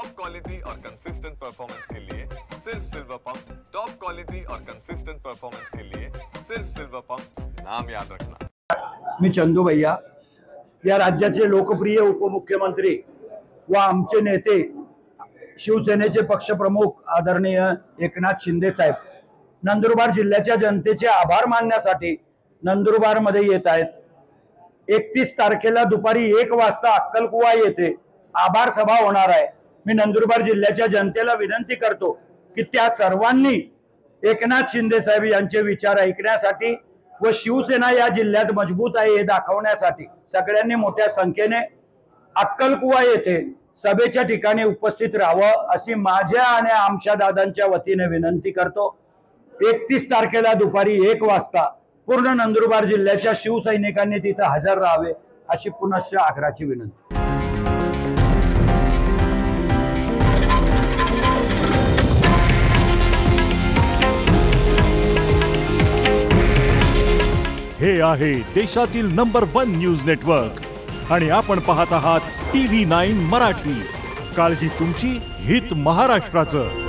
Top quality और consistent performance के लिए सिर्फ सिल्वर पंप। टॉप क्वालिटी और कंसिस्टेंट परफॉर्मेंस के लिए सिर्फ सिल्वर पंप, नाम याद रखना। मी चंदू भैया, या राज्याचे लोकप्रिय उपमुख्यमंत्री व आमचे नेते शिवसेनेचे पक्षप्रमुख आदरणीय एकनाथ शिंदे साहेब नंदुरबार जिल्ह्याच्या जनतेचे आभार मानण्यासाठी नंदुरबार मध्ये येत आहेत। 31 तारखेला दुपारी 1 वाजता अक्कलकुवा येथे आभार सभा होणार आहे। मी नंदुरबार जिल्ह्याच्या जनतेला विनंती करतो की त्या सर्वांनी एकनाथ शिंदे साहेब यांचे विचार ऐकण्यासाठी व शिवसेना या जिल्ह्यात मजबूत आहे हे दाखवण्यासाठी सगळ्यांनी मोठ्या संख्येने अक्कलकुवा येथे सभेच्या ठिकाणी उपस्थित राहावं अशी माझ्या आणि आमच्या दादांच्या वतीने विनंती करतो। 31 तारखेला दुपारी 1 वाजता पूर्ण नंदुरबार जिल्ह्याच्या शिवसैनिकांनी तिथे हजर राहावे अशी पुनश्च आग्रहाची विनंती। हे आहे देशातील नंबर 1 न्यूज नेटवर्क आणि आपण पाहत आहात TV9 मराठी। काळजी तुमची, हित महाराष्ट्राचं।